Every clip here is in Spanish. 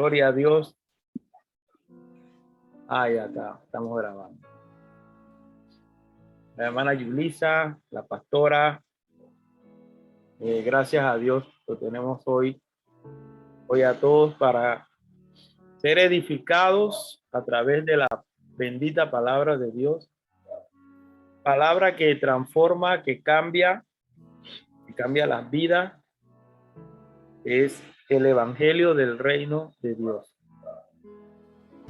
Gloria a Dios. Ahí acá, estamos grabando. La hermana Yulisa, la pastora, gracias a Dios lo tenemos hoy a todos para ser edificados a través de la bendita palabra de Dios. Palabra que transforma, que cambia las vidas. Es el evangelio del reino de Dios.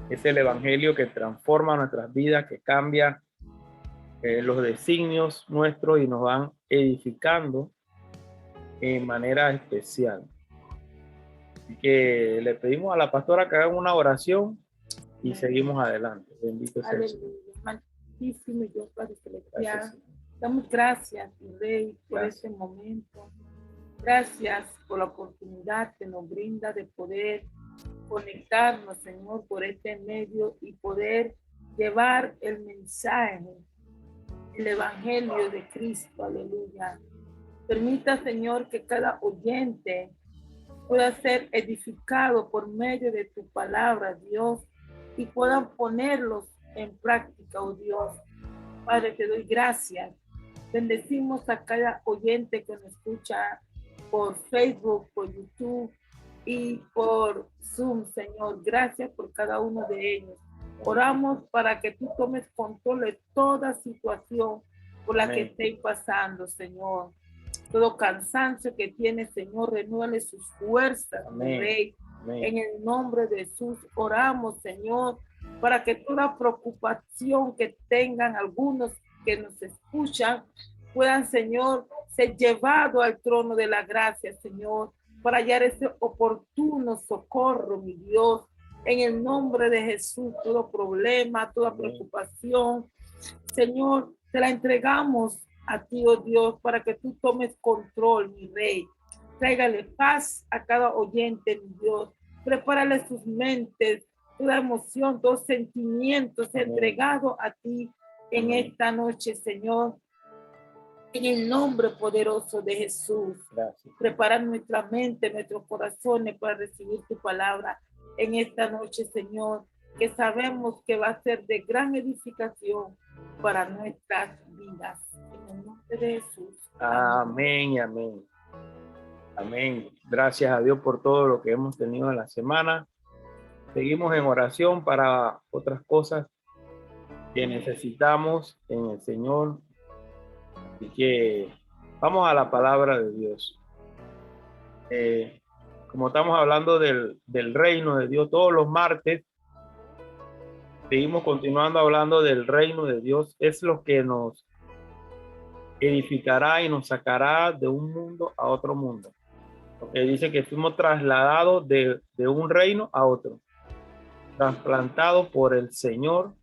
Es el evangelio que transforma nuestras vidas, que cambia los designios nuestros y nos van edificando en manera especial. Así que le pedimos a la pastora que haga una oración y seguimos adelante. Bendito sea el Señor. Santísimo Dios Padre Celestial, damos gracias, Rey, por este momento. Gracias por la oportunidad que nos brinda de poder conectarnos, Señor, por este medio y poder llevar el mensaje, el evangelio de Cristo. Aleluya. Permita, Señor, que cada oyente pueda ser edificado por medio de tu palabra, Dios, y puedan ponerlos en práctica, oh Dios. Padre, te doy gracias. Bendecimos a cada oyente que nos escucha por Facebook, por YouTube y por Zoom, Señor. Gracias por cada uno de ellos. Oramos para que tú tomes control de toda situación por la que esté pasando, Señor. Todo cansancio que tiene, Señor, renúvale sus fuerzas, mi Rey. Amén. En el nombre de Jesús oramos, Señor, para que toda preocupación que tengan algunos que nos escuchan puedan, Señor, ser llevados al trono de la gracia, Señor, para hallar ese oportuno socorro, mi Dios. En el nombre de Jesús, todo problema, toda preocupación, Señor, te la entregamos a ti, oh Dios, para que tú tomes control, mi Rey. Tráigale paz a cada oyente, mi Dios. Prepárale sus mentes, toda emoción, todos sentimientos entregados a ti en esta noche, Señor. En el nombre poderoso de Jesús. Gracias. Prepara nuestra mente, nuestros corazones para recibir tu palabra en esta noche, Señor, que sabemos que va a ser de gran edificación para nuestras vidas. En el nombre de Jesús. Amén, amén. Amén. Gracias a Dios por todo lo que hemos tenido en la semana. Seguimos en oración para otras cosas que necesitamos en el Señor. Así que vamos a la palabra de Dios. Como estamos hablando del reino de Dios todos los martes, seguimos continuando hablando del reino de Dios. Es lo que nos edificará y nos sacará de un mundo a otro mundo. Porque dice que fuimos trasladados de un reino a otro, trasplantados por el Señor.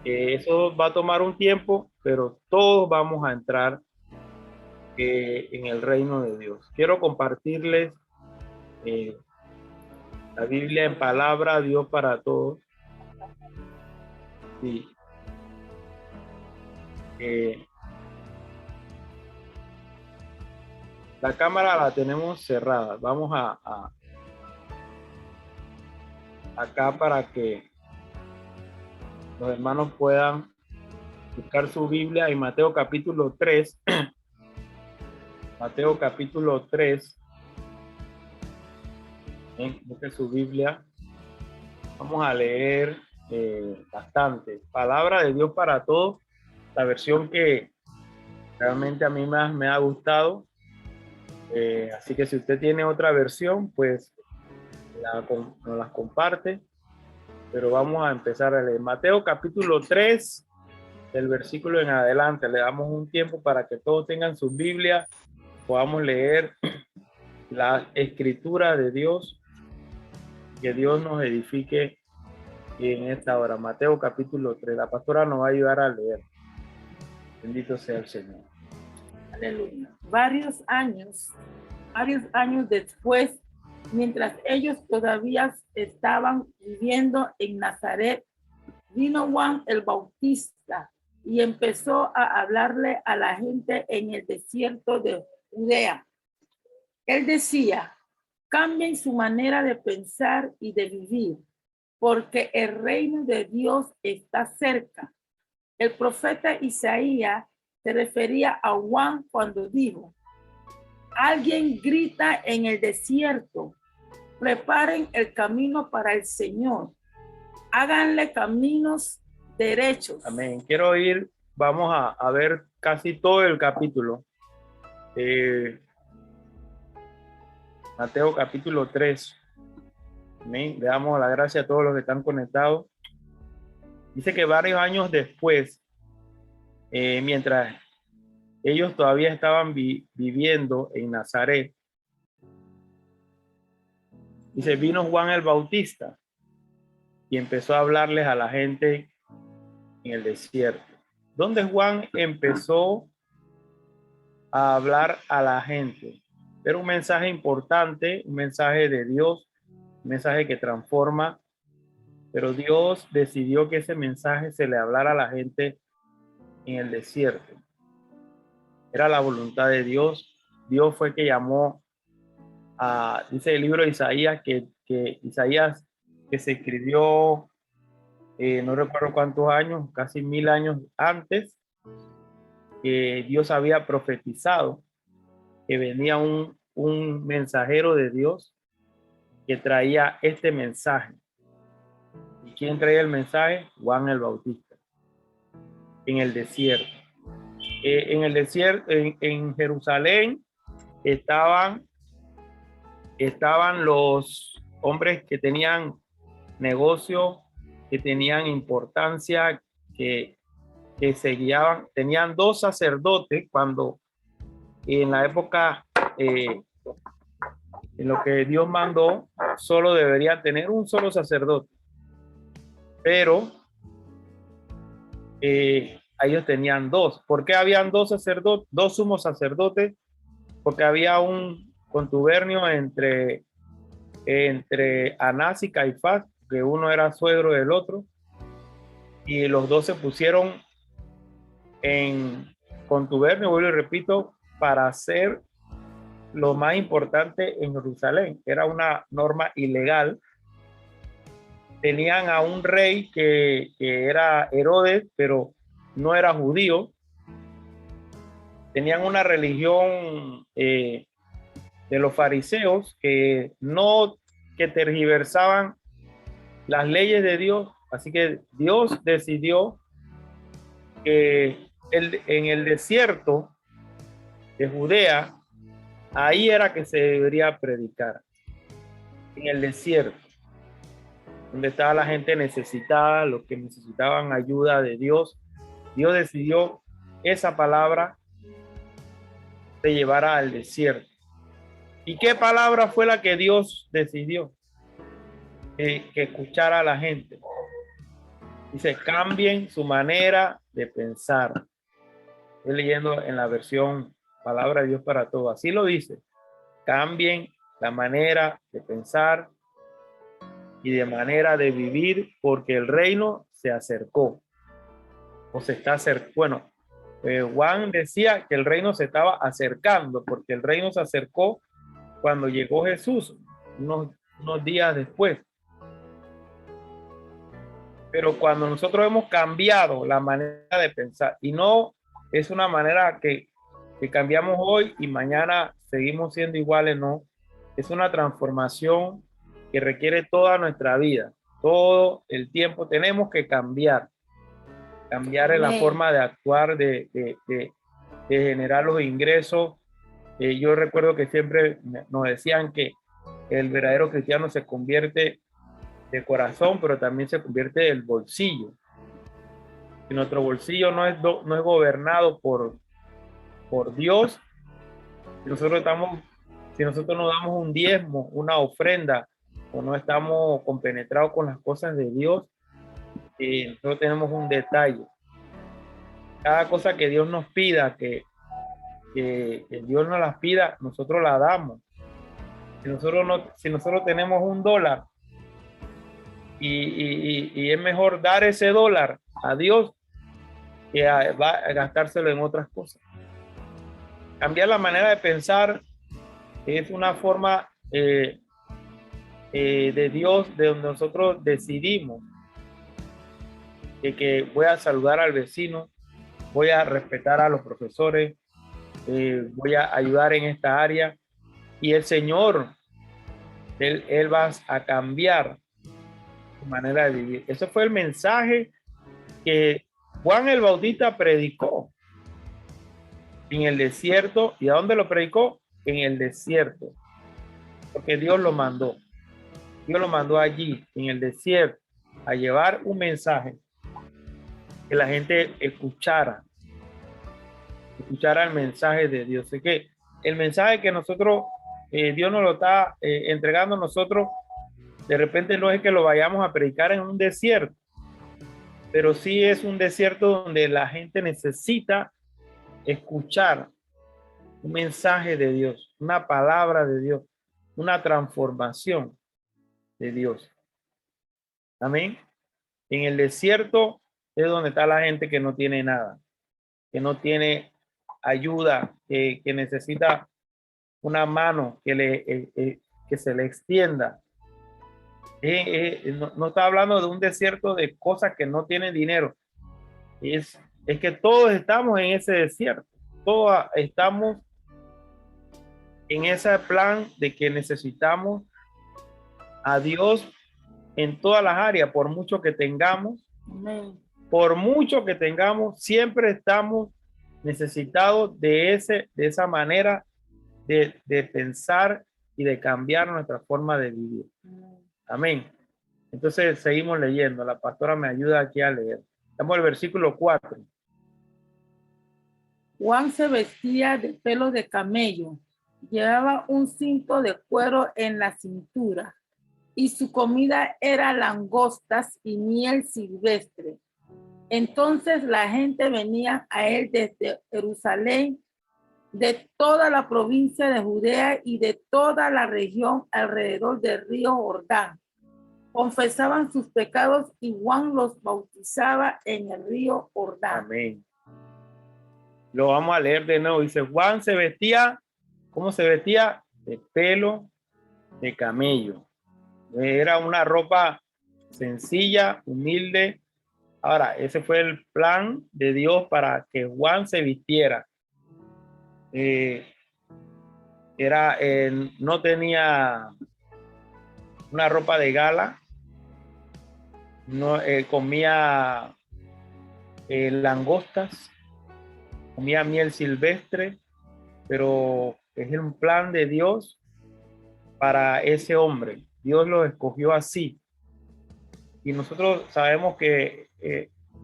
Eso va a tomar un tiempo, pero todos vamos a entrar en el reino de Dios. Quiero compartirles la Biblia en palabra, Dios para todos. Sí. La cámara la tenemos cerrada. Vamos acá para que los hermanos puedan buscar su Biblia en Mateo capítulo 3. Mateo capítulo 3. Busque su Biblia. Vamos a leer bastante. Palabra de Dios para todos. La versión que realmente a mí más me ha gustado. Así que si usted tiene otra versión, pues nos las comparte. Pero vamos a empezar a leer. Mateo capítulo 3, del versículo en adelante. Le damos un tiempo para que todos tengan su Biblia. Podamos leer la escritura de Dios. Que Dios nos edifique en esta hora. Mateo capítulo 3. La pastora nos va a ayudar a leer. Bendito sea el Señor. Aleluya. Varios años después, mientras ellos todavía estaban viviendo en Nazaret, vino Juan el Bautista y empezó a hablarle a la gente en el desierto de Judea. Él decía: Cambien su manera de pensar y de vivir, porque el reino de Dios está cerca. El profeta Isaías se refería a Juan cuando dijo: alguien grita en el desierto, preparen el camino para el Señor, háganle caminos derechos. Amén. Quiero ir, vamos a ver casi todo el capítulo. Mateo capítulo 3. Amén. Le damos la gracia a todos los que están conectados. Dice que varios años después, mientras ellos todavía estaban viviendo en Nazaret, dice, vino Juan el Bautista y empezó a hablarles a la gente en el desierto. Donde Juan empezó a hablar a la gente. Era un mensaje importante, un mensaje de Dios, un mensaje que transforma, pero Dios decidió que ese mensaje se le hablara a la gente en el desierto. Era la voluntad de Dios. Dios fue que llamó a, dice el libro de Isaías, que Isaías, que se escribió, no recuerdo cuántos años, casi 1000 años antes, que Dios había profetizado que venía un mensajero de Dios que traía este mensaje. ¿Y quién traía el mensaje? Juan el Bautista. En el desierto. En el desierto, en Jerusalén, estaban los hombres que tenían negocio, que tenían importancia, que se guiaban. Tenían 2 sacerdotes cuando en la época, en lo que Dios mandó, solo debería tener un solo sacerdote. Pero ellos tenían 2. ¿Por qué habían 2 sacerdotes, 2 sumos sacerdotes? Porque había un contubernio entre Anás y Caifás, que uno era suegro del otro, y los 2 se pusieron en contubernio, vuelvo y repito, para hacer lo más importante en Jerusalén. Era una norma ilegal. Tenían a un rey que era Herodes, pero no era judío. Tenían una religión de los fariseos que tergiversaban las leyes de Dios. Así que Dios decidió que en el desierto de Judea, ahí era que se debería predicar. En el desierto, donde estaba la gente necesitada, los que necesitaban ayuda de Dios. Dios decidió esa palabra de llevar al desierto. ¿Y qué palabra fue la que Dios decidió que escuchara a la gente? Dice, cambien su manera de pensar. Estoy leyendo en la versión Palabra de Dios para Todos. Así lo dice. Cambien la manera de pensar y de manera de vivir, porque el reino se acercó. O se está acercando. Bueno, Juan decía que el reino se estaba acercando, porque el reino se acercó cuando llegó Jesús, unos días después. Pero cuando nosotros hemos cambiado la manera de pensar, y no es una manera que cambiamos hoy y mañana seguimos siendo iguales, no. Es una transformación que requiere toda nuestra vida. Todo el tiempo tenemos que cambiar en la forma de actuar, de generar los ingresos. Yo recuerdo que siempre nos decían que el verdadero cristiano se convierte de corazón, pero también se convierte del bolsillo. Si nuestro bolsillo no es gobernado por Dios, si nosotros no damos un diezmo, una ofrenda, o no estamos compenetrados con las cosas de Dios, nosotros tenemos un detalle. Cada cosa que Dios nos pida, que Dios nos las pida, nosotros la damos. Si nosotros tenemos $1 y es mejor dar ese $1 a Dios que va a gastárselo en otras cosas. Cambiar la manera de pensar es una forma de Dios, de donde nosotros decidimos que voy a saludar al vecino, voy a respetar a los profesores, voy a ayudar en esta área, y el Señor, él va a cambiar su manera de vivir. Ese fue el mensaje que Juan el Bautista predicó en el desierto. ¿Y a dónde lo predicó? En el desierto, porque Dios lo mandó. Dios lo mandó allí, en el desierto, a llevar un mensaje que la gente escuchara el mensaje de Dios. Así que el mensaje que nosotros, Dios nos lo está entregando a nosotros, de repente no es que lo vayamos a predicar en un desierto, pero sí es un desierto donde la gente necesita escuchar un mensaje de Dios, una palabra de Dios, una transformación de Dios. Amén. En el desierto es donde está la gente que no tiene nada, que no tiene ayuda, que necesita una mano que se le extienda. No está hablando de un desierto de cosas que no tienen dinero. Es que todos estamos en ese desierto. Todos estamos en ese plan de que necesitamos a Dios en todas las áreas, por mucho que tengamos. Amén. Por mucho que tengamos, siempre estamos necesitados de esa manera de pensar y de cambiar nuestra forma de vivir. Amén. Entonces seguimos leyendo. La pastora me ayuda aquí a leer. Estamos en el versículo 4. Juan se vestía de pelo de camello, llevaba un cinto de cuero en la cintura y su comida era langostas y miel silvestre. Entonces la gente venía a él desde Jerusalén, de toda la provincia de Judea y de toda la región alrededor del río Jordán. Confesaban sus pecados y Juan los bautizaba en el río Jordán. Amén. Lo vamos a leer de nuevo. Dice, Juan se vestía, ¿cómo se vestía? De pelo de camello. Era una ropa sencilla, humilde. Ahora, ese fue el plan de Dios para que Juan se vistiera. No tenía una ropa de gala, no comía langostas, comía miel silvestre, pero es un plan de Dios para ese hombre. Dios lo escogió así. Y nosotros sabemos que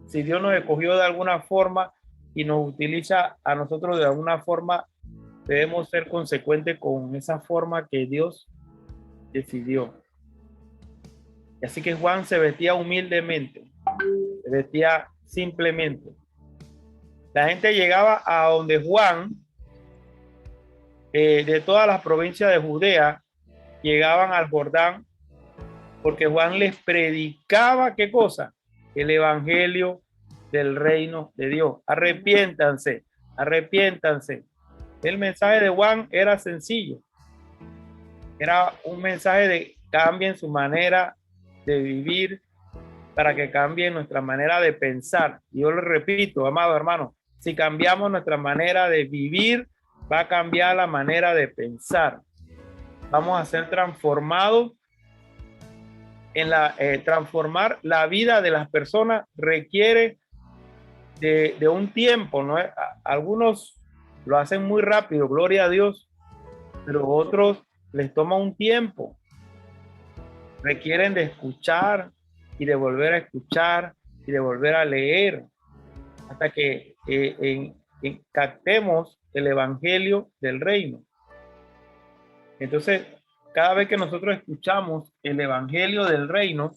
si Dios nos escogió de alguna forma y nos utiliza a nosotros de alguna forma, debemos ser consecuentes con esa forma que Dios decidió. Así que Juan se vestía humildemente, se vestía simplemente. La gente llegaba a donde Juan, de todas las provincias de Judea, llegaban al Jordán, porque Juan les predicaba, ¿qué cosa? El evangelio del reino de Dios. Arrepiéntanse, arrepiéntanse. El mensaje de Juan era sencillo. Era un mensaje de cambien su manera de vivir para que cambie nuestra manera de pensar. Y yo lo repito, amado hermano, si cambiamos nuestra manera de vivir, va a cambiar la manera de pensar. Vamos a ser transformados transformar la vida de las personas requiere de un tiempo, ¿no? Algunos lo hacen muy rápido, gloria a Dios, pero otros les toma un tiempo. Requieren de escuchar y de volver a escuchar y de volver a leer hasta que captemos el evangelio del reino. Entonces, cada vez que nosotros escuchamos el evangelio del reino,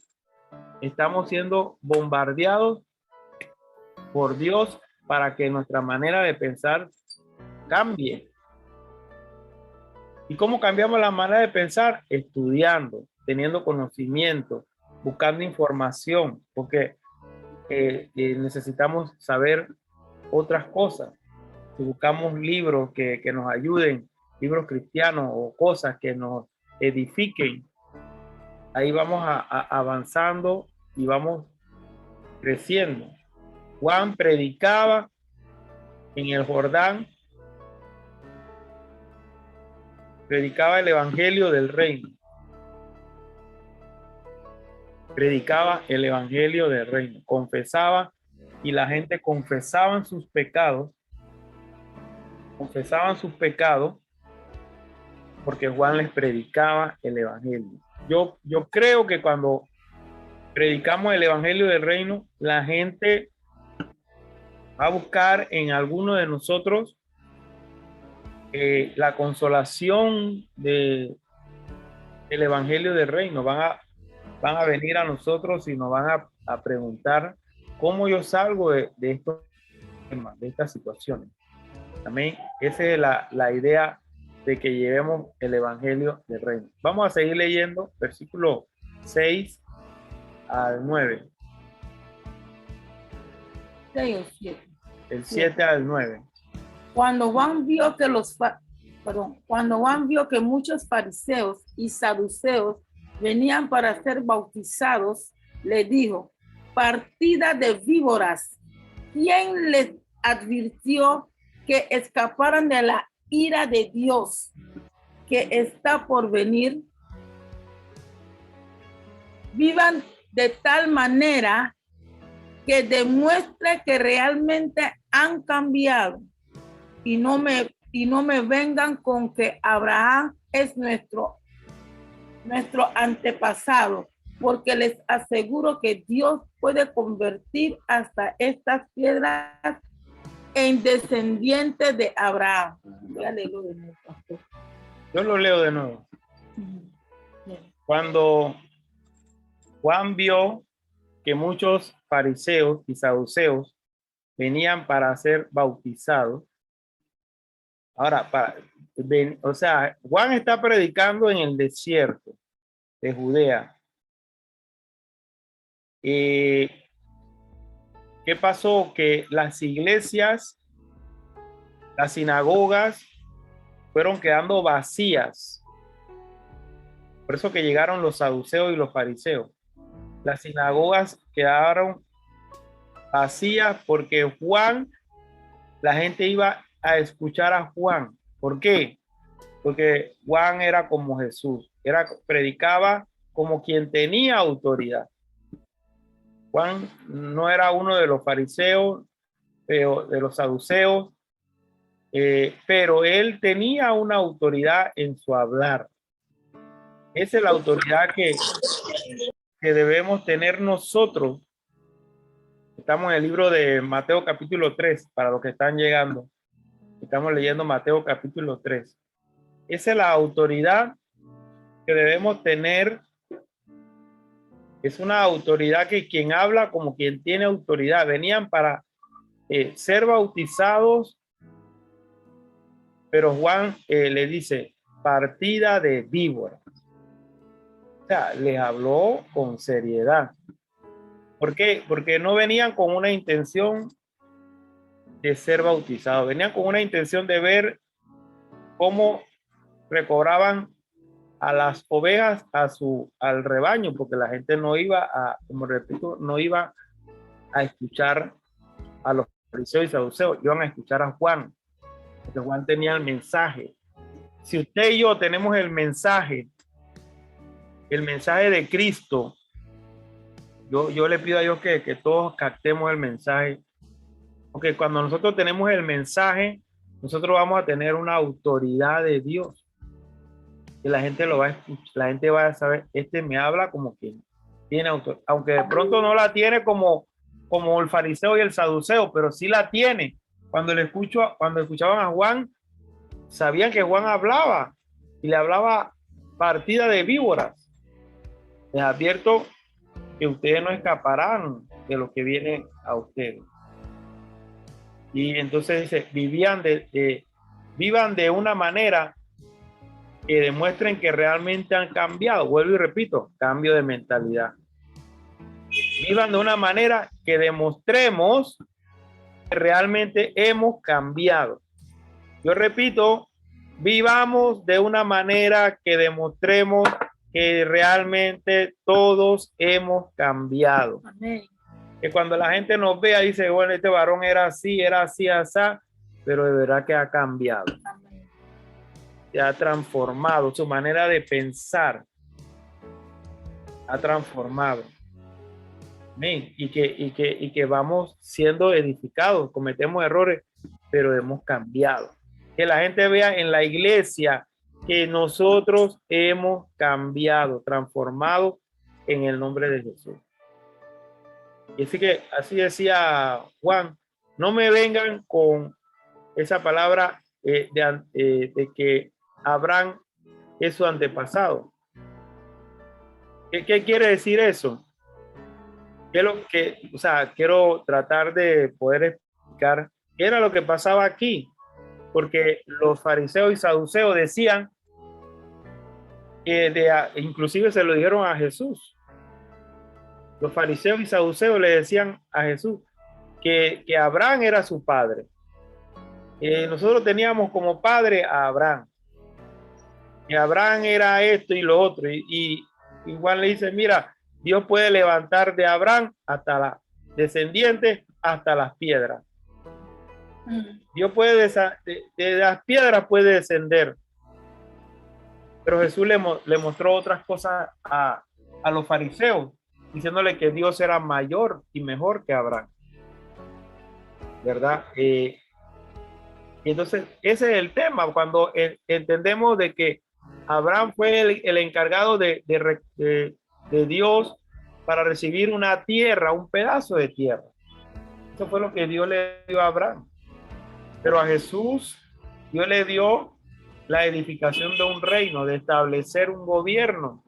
estamos siendo bombardeados por Dios para que nuestra manera de pensar cambie. ¿Y cómo cambiamos la manera de pensar? Estudiando, teniendo conocimiento, buscando información, porque necesitamos saber otras cosas. Si buscamos libros que nos ayuden, libros cristianos o cosas que nos edifiquen, ahí vamos avanzando y vamos creciendo. Juan predicaba en el Jordán, predicaba el evangelio del reino. Predicaba el evangelio del reino, confesaba, y la gente confesaban sus pecados, porque Juan les predicaba el evangelio. Yo creo que cuando predicamos el evangelio del reino, la gente va a buscar en alguno de nosotros la consolación del evangelio del reino. Van a venir a nosotros y nos van a preguntar cómo yo salgo de estos temas, de estas situaciones. Amén. Esa es la idea de que llevemos el evangelio del reino. Vamos a seguir leyendo versículo 6 al 9. 6 o 7. El 7 al 9. Cuando Juan vio que muchos fariseos y saduceos venían para ser bautizados, le dijo: partida de víboras, ¿quién les advirtió que escaparan de la ira de Dios que está por venir? Vivan de tal manera que demuestre que realmente han cambiado, y no me vengan con que Abraham es nuestro antepasado, porque les aseguro que Dios puede convertir hasta estas piedras en descendientes de Abraham. Voy a leerlo de nuevo, pastor. Yo lo leo de nuevo. Cuando Juan vio que muchos fariseos y saduceos venían para ser bautizados. Ahora, Juan está predicando en el desierto de Judea. ¿Qué pasó? Que las iglesias, las sinagogas fueron quedando vacías. Por eso que llegaron los saduceos y los fariseos. Las sinagogas quedaron vacías porque Juan, la gente iba a escuchar a Juan. ¿Por qué? Porque Juan era como Jesús, predicaba como quien tenía autoridad. Juan no era uno de los fariseos, de los saduceos, pero él tenía una autoridad en su hablar. Esa es la autoridad que debemos tener nosotros. Estamos en el libro de Mateo capítulo 3, para los que están llegando. Estamos leyendo Mateo capítulo 3. Esa es la autoridad que debemos tener. Es una autoridad que quien habla como quien tiene autoridad. Venían para ser bautizados, pero Juan le dice, partida de víbora. O sea, les habló con seriedad. ¿Por qué? Porque no venían con una intención de ser bautizados. Venían con una intención de ver cómo recobraban a las ovejas al rebaño, porque la gente no iba como repito, no iba a escuchar a los fariseos y saduceos, iban a escuchar a Juan, porque Juan tenía el mensaje. Si usted y yo tenemos el mensaje de Cristo, yo le pido a Dios que todos captemos el mensaje, porque cuando nosotros tenemos el mensaje, nosotros vamos a tener una autoridad de Dios. Que la gente lo va a escuchar, la gente va a saber, me habla como quien tiene autoridad, aunque de pronto no la tiene como el fariseo y el saduceo, pero sí la tiene. Cuando escuchaban a Juan, sabían que Juan hablaba y le hablaba partida de víboras. Les advierto que ustedes no escaparán de lo que viene a ustedes. Y entonces dice, vivan de una manera que demuestren que realmente han cambiado. Vuelvo y repito, cambio de mentalidad. Vivan de una manera que demostremos que realmente hemos cambiado. Yo repito, vivamos de una manera que demostremos que realmente todos hemos cambiado. Amén. Que cuando la gente nos vea, dice, bueno, este varón era así, así, pero de verdad que ha cambiado. Amén. Se ha transformado, su manera de pensar ha transformado. Amén. Y que vamos siendo edificados, cometemos errores, pero hemos cambiado. Que la gente vea en la iglesia que nosotros hemos cambiado, transformado en el nombre de Jesús. Y así que, así decía Juan, no me vengan con esa palabra de que Abraham es su antepasado. ¿Qué quiere decir eso? O sea, quiero tratar de poder explicar qué era lo que pasaba aquí, porque los fariseos y saduceos decían que inclusive se lo dijeron a Jesús. Los fariseos y saduceos le decían a Jesús que Abraham era su padre. Nosotros teníamos como padre a Abraham. Que Abraham era esto y lo otro. Y igual le dice, mira, Dios puede levantar de Abraham hasta la descendiente, hasta las piedras. Dios puede, de las piedras puede descender. Pero Jesús le mostró otras cosas a los fariseos, diciéndole que Dios era mayor y mejor que Abraham. ¿Verdad? Y entonces, ese es el tema, cuando entendemos de que Abraham fue el encargado de Dios para recibir una tierra, un pedazo de tierra. Eso fue lo que Dios le dio a Abraham. Pero a Jesús, Dios le dio la edificación de un reino, de establecer un gobierno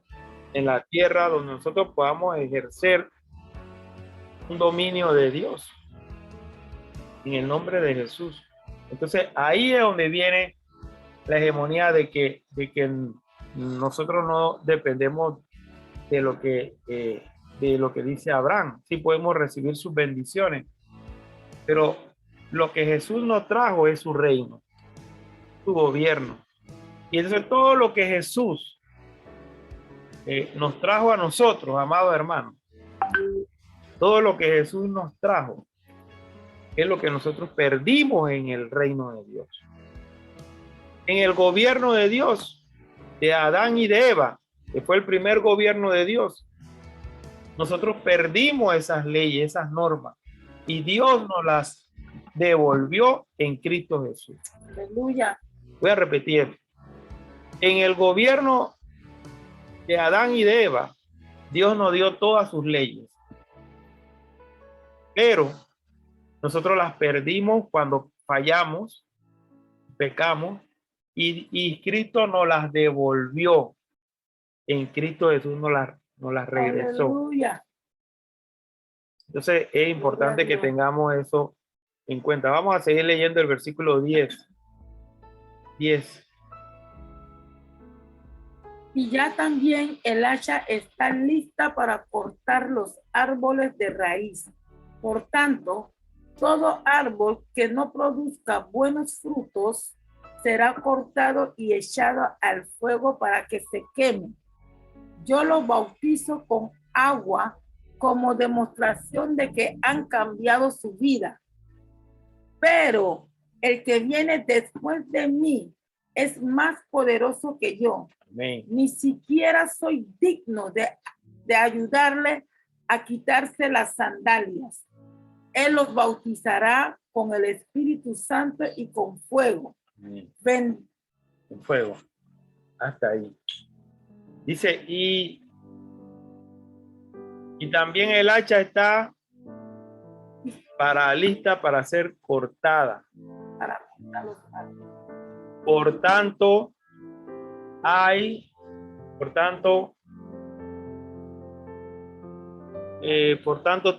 en la tierra donde nosotros podamos ejercer un dominio de Dios en el nombre de Jesús. Entonces ahí es donde viene la hegemonía de que nosotros no dependemos de lo que dice Abraham. Sí podemos recibir sus bendiciones, pero lo que Jesús nos trajo es su reino, su gobierno. Y entonces todo lo que Jesús nos trajo a nosotros, amados hermanos, todo lo que Jesús nos trajo es lo que nosotros perdimos en el reino de Dios. En el gobierno de Dios, de Adán y de Eva, que fue el primer gobierno de Dios, nosotros perdimos esas leyes, esas normas, y Dios nos las devolvió en Cristo Jesús. Aleluya. Voy a repetir. En el gobierno de Adán y de Eva, Dios nos dio todas sus leyes, pero nosotros las perdimos cuando fallamos, pecamos, y Cristo nos las devolvió. En Cristo Jesús nos las regresó. Aleluya. Entonces es importante que tengamos eso en cuenta. Vamos a seguir leyendo el versículo 10. Y ya también el hacha está lista para cortar los árboles de raíz. Por tanto, todo árbol que no produzca buenos frutos será cortado y echado al fuego para que se queme. Yo los bautizo con agua como demostración de que han cambiado su vida. Pero el que viene después de mí es más poderoso que yo. Amén. Ni siquiera soy digno de ayudarle a quitarse las sandalias. Él los bautizará con el Espíritu Santo y con fuego. Ven. Con fuego. Hasta ahí. Dice, y también el hacha está lista para ser cortada. Por tanto,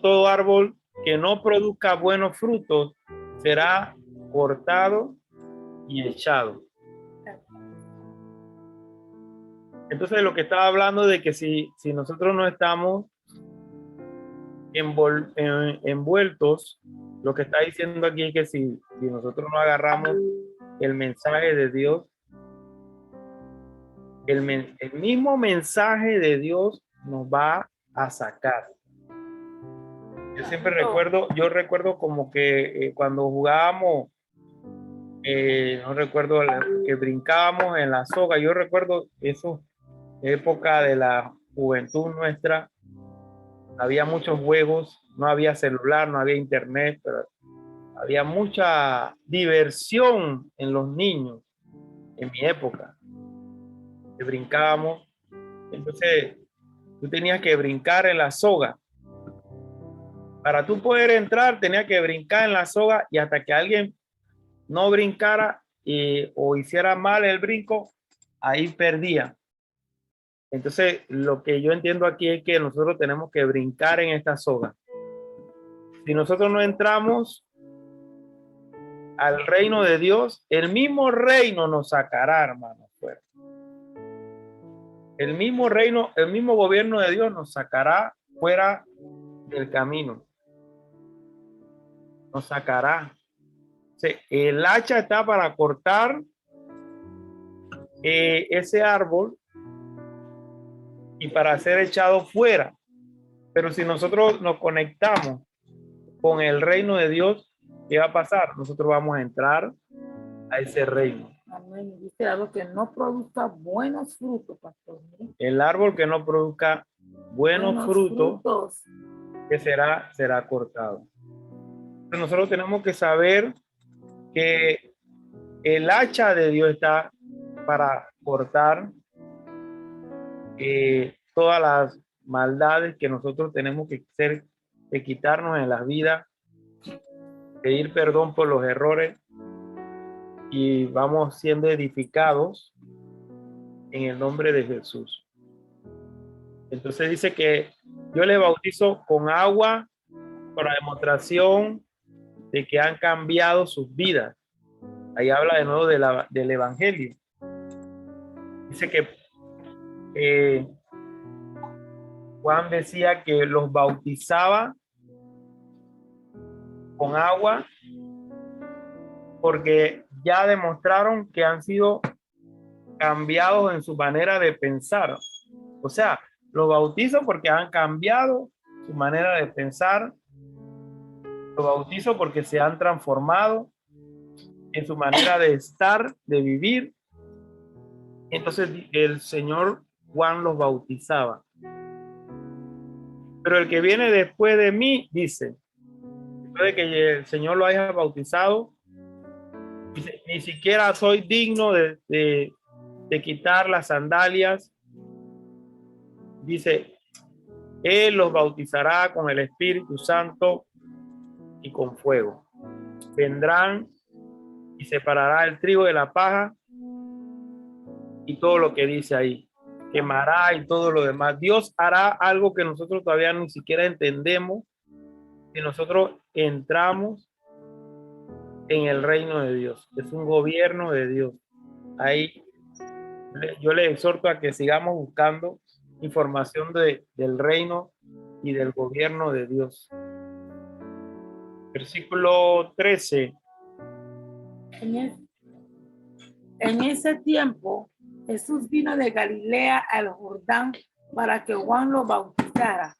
todo árbol que no produzca buenos frutos será cortado y echado. Entonces lo que estaba hablando de que si nosotros no estamos envueltos, lo que está diciendo aquí es que si nosotros no agarramos el mensaje de Dios, el mismo mensaje de Dios nos va a sacar. Yo recuerdo como que cuando jugábamos, no recuerdo que brincábamos en la soga, yo recuerdo esa época de la juventud nuestra, había muchos juegos, no había celular, no había internet, pero había mucha diversión en los niños en mi época, que brincábamos, entonces tú tenías que brincar en la soga. Para tú poder entrar, tenías que brincar en la soga y hasta que alguien no brincara o hiciera mal el brinco, ahí perdía. Entonces, lo que yo entiendo aquí es que nosotros tenemos que brincar en esta soga. Si nosotros no entramos al reino de Dios, el mismo reino nos sacará, hermano, fuera. El mismo reino, el mismo gobierno de Dios nos sacará fuera del camino. Nos sacará. Sí, el hacha está para cortar ese árbol y para ser echado fuera. Pero si nosotros nos conectamos con el reino de Dios, ¿qué va a pasar? Nosotros vamos a entrar a ese reino. Amén. Dice algo que no produzca buenos frutos, pastor. El árbol que no produzca buenos frutos, que será cortado. Entonces nosotros tenemos que saber que el hacha de Dios está para cortar todas las maldades que nosotros tenemos que hacer, de quitarnos en la vida, pedir perdón por los errores y vamos siendo edificados en el nombre de Jesús. Entonces dice que yo les bautizo con agua para demostración de que han cambiado sus vidas. Ahí habla de nuevo del evangelio. Dice que Juan decía que los bautizaba con agua porque ya demostraron que han sido cambiados en su manera de pensar. O sea, los bautizo porque han cambiado su manera de pensar. Los bautizo porque se han transformado en su manera de estar, de vivir. Entonces el Señor Juan los bautizaba. Pero el que viene después de mí, dice, después de que el Señor lo haya bautizado, dice, ni siquiera soy digno de quitar las sandalias. Dice, Él los bautizará con el Espíritu Santo y con fuego. Vendrán y separará el trigo de la paja y todo lo que dice ahí. Quemará y todo lo demás. Dios hará algo que nosotros todavía ni siquiera entendemos si nosotros entramos en el reino de Dios. Es un gobierno de Dios. Ahí yo les exhorto a que sigamos buscando información del reino y del gobierno de Dios. Versículo 13. En ese tiempo, Jesús vino de Galilea al Jordán para que Juan lo bautizara.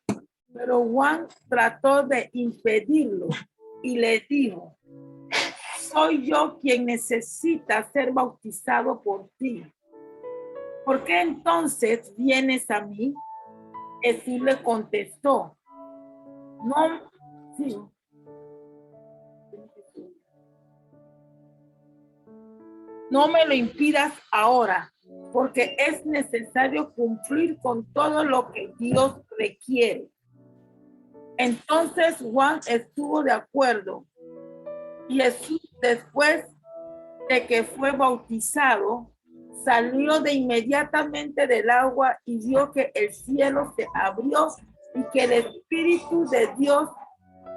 Pero Juan trató de impedirlo y le dijo, soy yo quien necesita ser bautizado por ti. ¿Por qué entonces vienes a mí? Jesús le contestó, no, sí. No me lo impidas ahora, porque es necesario cumplir con todo lo que Dios requiere. Entonces Juan estuvo de acuerdo y Jesús, después de que fue bautizado, salió de inmediatamente del agua y vio que el cielo se abrió y que el Espíritu de Dios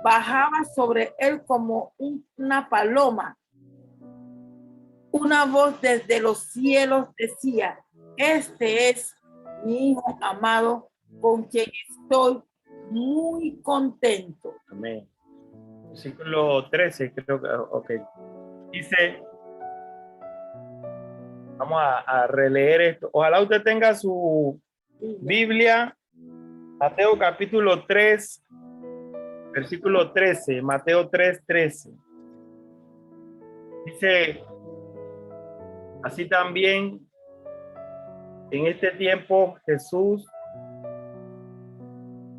bajaba sobre él como una paloma. Una voz desde los cielos decía, este es mi Hijo amado, con quien estoy muy contento. Amén. Versículo 13, creo que, ok. Dice, Vamos a releer esto. Ojalá usted tenga su Biblia, Mateo capítulo 3, versículo 13, Mateo 3, 13. Dice, así también en este tiempo Jesús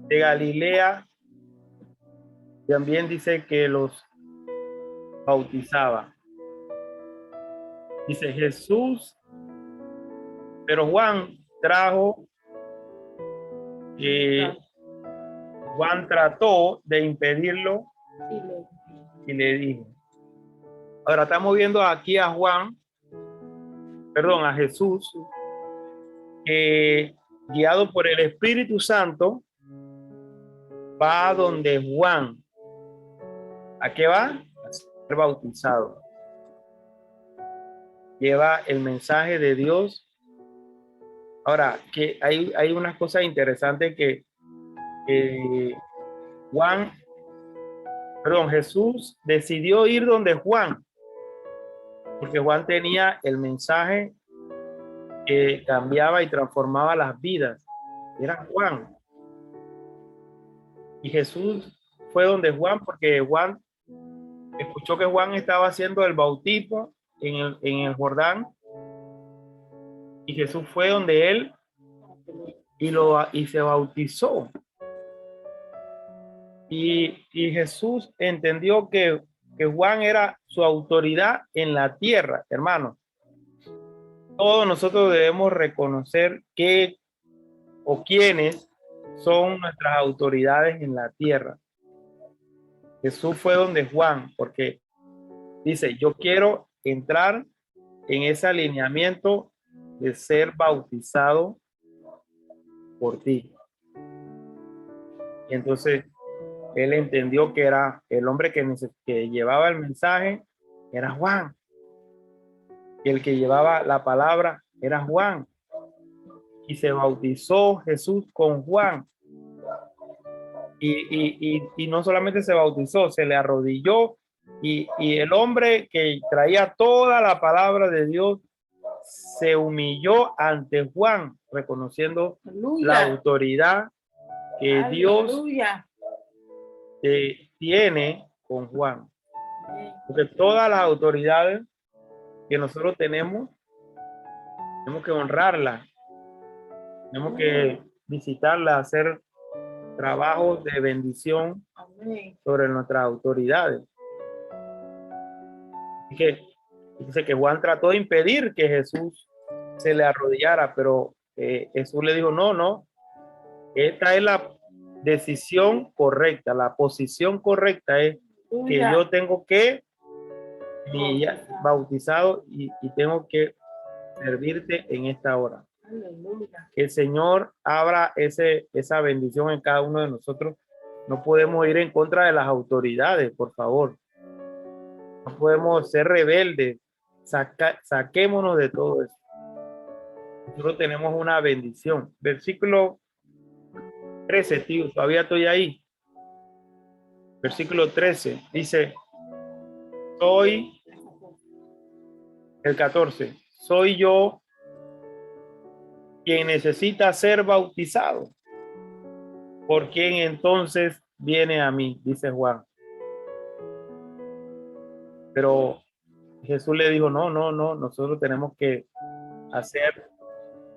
de Galilea también dice que los bautizaba. Dice Jesús, pero Juan trajo, Juan trató de impedirlo y le dijo. Ahora estamos viendo aquí a a Jesús, que guiado por el Espíritu Santo va a donde Juan. ¿A qué va? A ser bautizado. Lleva el mensaje de Dios. Ahora, que hay unas cosas interesantes que Jesús decidió ir donde Juan, porque Juan tenía el mensaje que cambiaba y transformaba las vidas. Era Juan. Y Jesús fue donde Juan, porque Juan escuchó que Juan estaba haciendo el bautismo en el Jordán, y Jesús fue donde él y se bautizó. Y Jesús entendió que Juan era su autoridad en la tierra, hermano. Todos nosotros debemos reconocer qué o quiénes son nuestras autoridades en la tierra. Jesús fue donde Juan, porque dice, yo quiero entrar en ese alineamiento de ser bautizado por ti. Y entonces él entendió que era el hombre que llevaba el mensaje, era Juan. Y el que llevaba la palabra era Juan. Y se bautizó Jesús con Juan. Y no solamente se bautizó, se le arrodilló. Y el hombre que traía toda la palabra de Dios se humilló ante Juan, reconociendo la autoridad que Dios tiene con Juan. Porque todas las autoridades que nosotros tenemos que honrarlas, tenemos que visitarlas, hacer trabajos de bendición sobre nuestras autoridades. Dice que Juan trató de impedir que Jesús se le arrodillara, pero Jesús le dijo, no, esta es la decisión correcta, la posición correcta es que yo tengo que bautizado y tengo que servirte en esta hora. Que el Señor abra esa bendición en cada uno de nosotros. No podemos ir en contra de las autoridades, por favor. No podemos ser rebeldes. Saquémonos de todo eso. Nosotros tenemos una bendición. Versículo 13, tío, todavía estoy ahí. Versículo 13 dice, el 14, soy yo quien necesita ser bautizado. ¿Por quién entonces viene a mí? Dice Juan. Pero Jesús le dijo, no, nosotros tenemos que hacer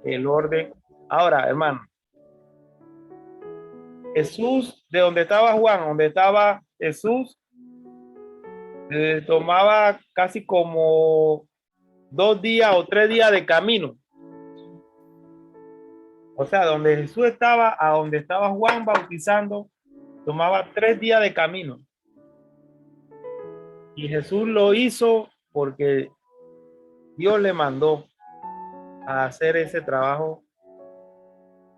el orden. Ahora, hermano, Jesús, de donde estaba Juan, donde estaba Jesús, tomaba casi como 2 días o 3 días de camino. O sea, donde Jesús estaba a donde estaba Juan bautizando, tomaba 3 días de camino. Y Jesús lo hizo porque Dios le mandó a hacer ese trabajo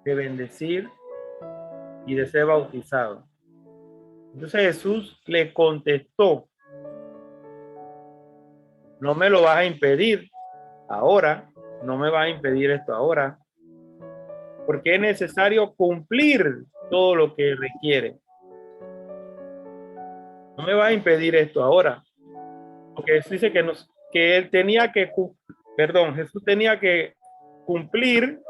de bendecir y de ser bautizado. Entonces Jesús le contestó, no me lo vas a impedir ahora, no me vas a impedir esto ahora, porque es necesario cumplir todo lo que requiere. No me vas a impedir esto ahora, porque Jesús dice que él tenía que Jesús tenía que cumplir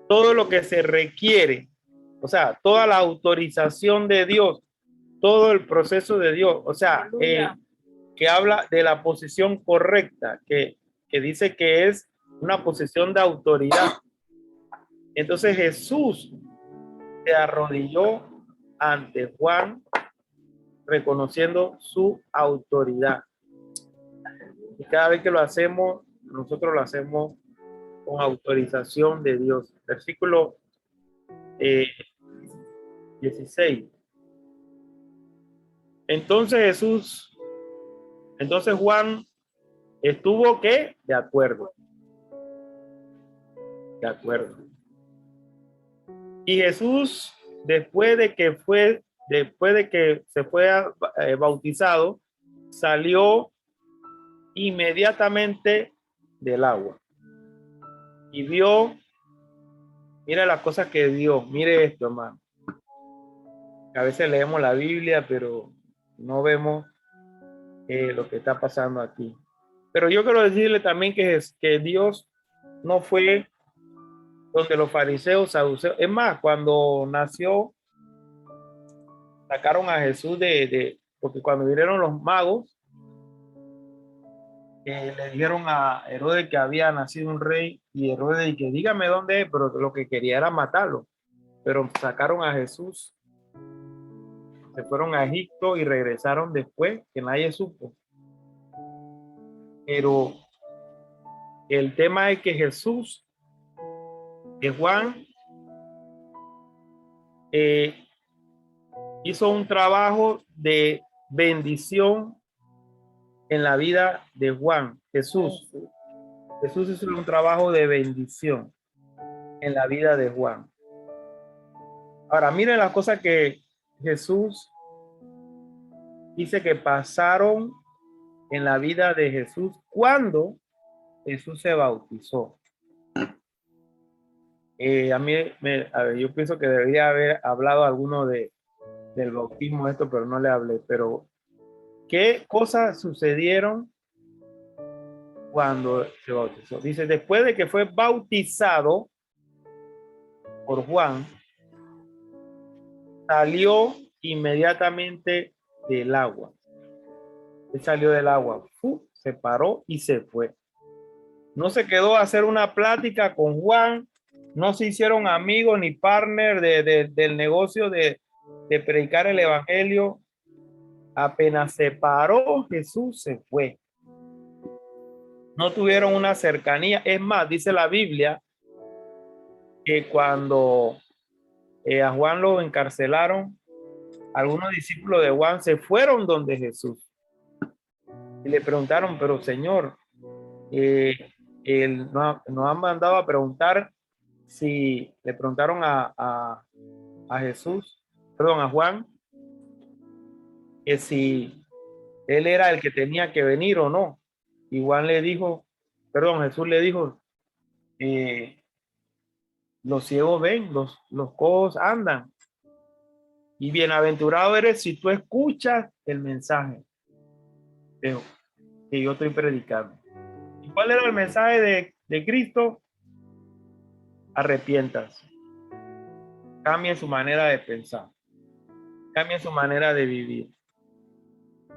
todo lo que se requiere, o sea, toda la autorización de Dios, todo el proceso de Dios, o sea, que habla de la posición correcta, que dice que es una posición de autoridad. Entonces Jesús se arrodilló ante Juan, reconociendo su autoridad. Y cada vez que lo hacemos, nosotros lo hacemos con autorización de Dios. Versículo 16. Entonces Juan estuvo ¿qué? De acuerdo. De acuerdo. Y Jesús, después de que se fue bautizado, salió inmediatamente del agua. Y vio, mira las cosas que vio, mire esto, hermano. A veces leemos la Biblia, pero no vemos lo que está pasando aquí. Pero yo quiero decirle también que Dios no fue donde los fariseos, saduceos. Es más, cuando nació, sacaron a Jesús porque cuando vinieron los magos, le dijeron a Herodes que había nacido un rey, y Herodes dijo, dígame dónde es, pero lo que quería era matarlo. Pero sacaron a Jesús, se fueron a Egipto y regresaron después, que nadie supo. Pero el tema es que Jesús, que Juan, hizo un trabajo de bendición en la vida de Juan. Jesús hizo un trabajo de bendición en la vida de Juan. Ahora, miren las cosas que Jesús dice que pasaron en la vida de Jesús cuando Jesús se bautizó. Yo pienso que debería haber hablado alguno del bautismo esto, pero no le hablé. Pero, ¿qué cosas sucedieron cuando se bautizó? Dice, después de que fue bautizado por Juan, salió inmediatamente del agua. Él salió del agua, se paró y se fue. No se quedó a hacer una plática con Juan, no se hicieron amigos ni partner del negocio de predicar el evangelio. Apenas se paró, Jesús se fue. No tuvieron una cercanía. Es más, dice la Biblia que cuando a Juan lo encarcelaron, algunos discípulos de Juan se fueron donde Jesús y le preguntaron, pero Señor, él nos han mandado a preguntar si le preguntaron a Jesús, perdón, a Juan, que si él era el que tenía que venir o no. Y Juan le dijo, Jesús le dijo, los ciegos ven, los cojos andan. Y bienaventurado eres si tú escuchas el mensaje que yo estoy predicando. ¿Y cuál era el mensaje de Cristo? Arrepiéntanse. Cambien su manera de pensar. Cambien su manera de vivir.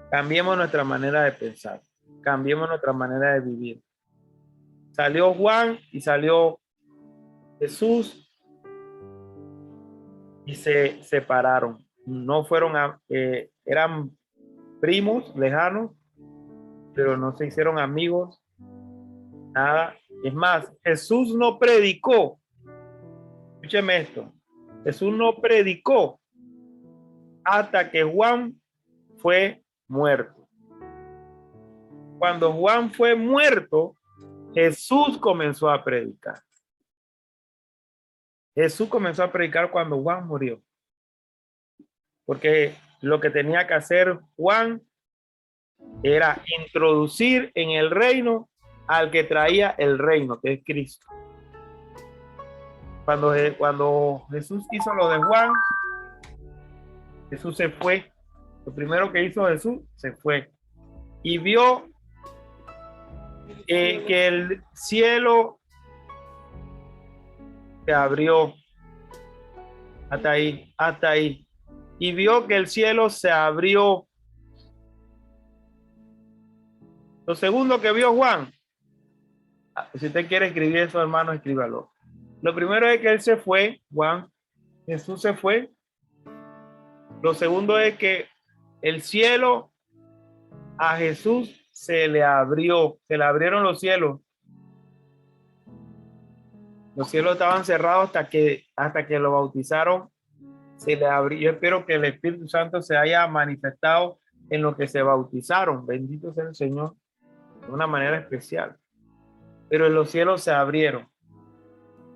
Cambiemos nuestra manera de pensar. Cambiemos nuestra manera de vivir. Salió Juan y salió Jesús y se separaron. No fueron eran primos lejanos, pero no se hicieron amigos, nada. Es más, Jesús no predicó. Escúcheme esto. Jesús no predicó hasta que Juan fue muerto. Cuando Juan fue muerto, Jesús comenzó a predicar. Jesús comenzó a predicar cuando Juan murió. Porque lo que tenía que hacer Juan era introducir en el reino al que traía el reino, que es Cristo. Cuando Jesús hizo lo de Juan, Jesús se fue. Lo primero que hizo Jesús, se fue. Y vio que el cielo se abrió. Hasta ahí, hasta ahí. Y vio que el cielo se abrió. Lo segundo que vio Juan, si usted quiere escribir eso, hermano, escríbalo. Lo primero es que él se fue, Juan, Jesús se fue. Lo segundo es que el cielo a Jesús se le abrió, se le abrieron los cielos. Los cielos estaban cerrados hasta que lo bautizaron. Se le abrió. Yo espero que el Espíritu Santo se haya manifestado en lo que se bautizaron. Bendito sea el Señor de una manera especial. Pero los cielos se abrieron.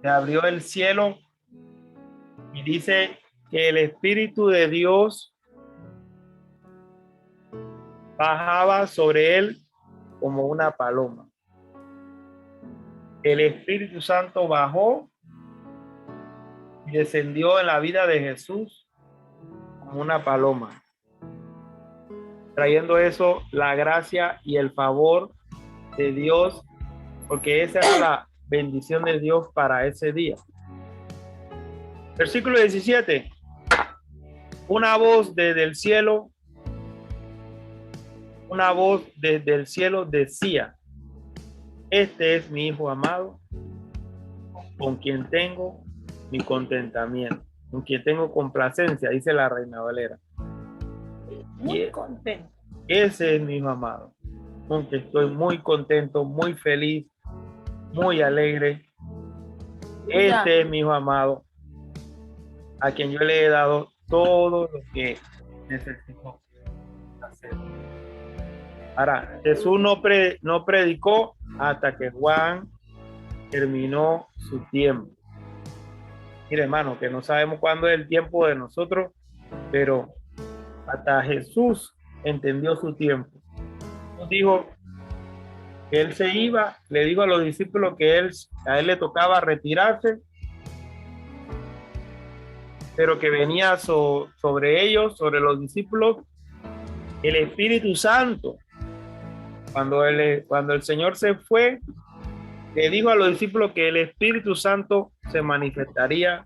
Se abrió el cielo y dice que el Espíritu de Dios bajaba sobre él como una paloma. El Espíritu Santo bajó y descendió en la vida de Jesús como una paloma, trayendo eso, la gracia y el favor de Dios, porque esa era la bendición de Dios para ese día. Versículo 17. Una voz desde el cielo, una voz desde el cielo decía: este es mi Hijo amado, con quien tengo mi contentamiento, con quien tengo complacencia, dice la Reina Valera. Muy contento. Ese es mi Hijo amado, con quien estoy muy contento, muy feliz, muy alegre. Este es mi Hijo amado, a quien yo le he dado todo lo que necesito hacer. Ahora, Jesús no predicó hasta que Juan terminó su tiempo. Mire, hermano, que no sabemos cuándo es el tiempo de nosotros, pero hasta Jesús entendió su tiempo. Dijo que él se iba, le dijo a los discípulos que a él le tocaba retirarse, pero que venía sobre ellos, sobre los discípulos, el Espíritu Santo. Cuando el Señor se fue, le dijo a los discípulos que el Espíritu Santo se manifestaría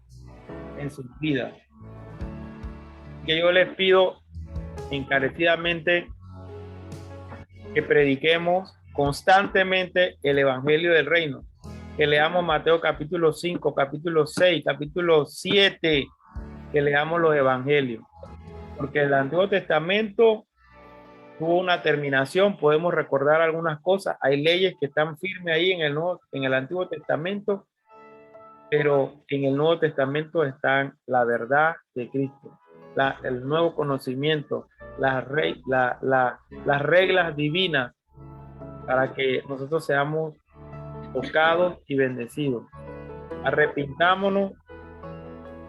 en sus vidas. Que yo les pido encarecidamente que prediquemos constantemente el Evangelio del Reino, que leamos Mateo capítulo 5, capítulo 6, capítulo 7, que leamos los Evangelios, porque el Antiguo Testamento tuvo una terminación. Podemos recordar algunas cosas, hay leyes que están firmes ahí en el Antiguo Testamento, pero en el Nuevo Testamento están la verdad de Cristo, el nuevo conocimiento, las reglas divinas para que nosotros seamos tocados y bendecidos. Arrepintámonos,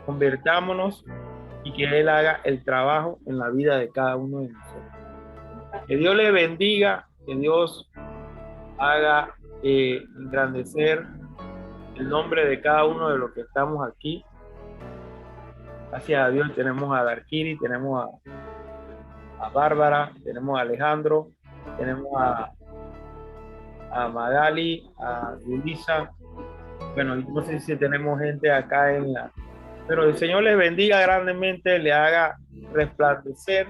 convertámonos y que Él haga el trabajo en la vida de cada uno de nosotros. Que Dios le bendiga, que Dios haga engrandecer el nombre de cada uno de los que estamos aquí. Gracias a Dios tenemos a Darkiri, tenemos a Bárbara, tenemos a Alejandro, tenemos a Magali, a Yulisa. Bueno, no sé si tenemos gente acá pero el Señor les bendiga grandemente, le haga resplandecer,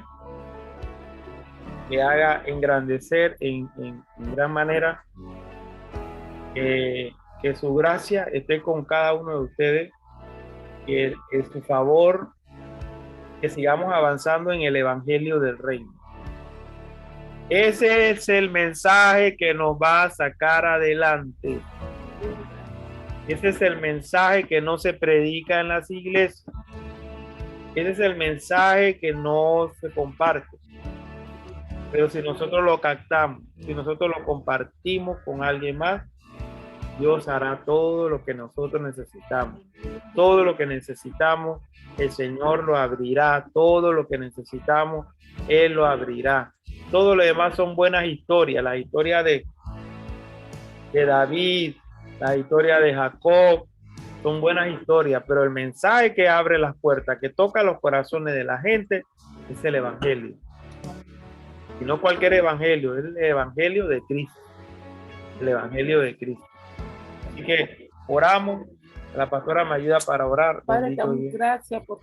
le haga engrandecer en gran manera, que su gracia esté con cada uno de ustedes, que su favor, que sigamos avanzando en el Evangelio del Reino. Ese es el mensaje que nos va a sacar adelante. Ese es el mensaje que no se predica en las iglesias. Ese es el mensaje que no se comparte. Pero si nosotros lo captamos, si nosotros lo compartimos con alguien más, Dios hará todo lo que nosotros necesitamos. Todo lo que necesitamos, el Señor lo abrirá. Todo lo que necesitamos, Él lo abrirá. Todo lo demás son buenas historias. La historia de David, la historia de Jacob, son buenas historias, pero el mensaje que abre las puertas, que toca los corazones de la gente, es el Evangelio. Y no cualquier evangelio, es el Evangelio de Cristo. el Evangelio de Cristo. Así que oramos. La pastora me ayuda para orar. Padre, te Bendito damos Dios. gracias por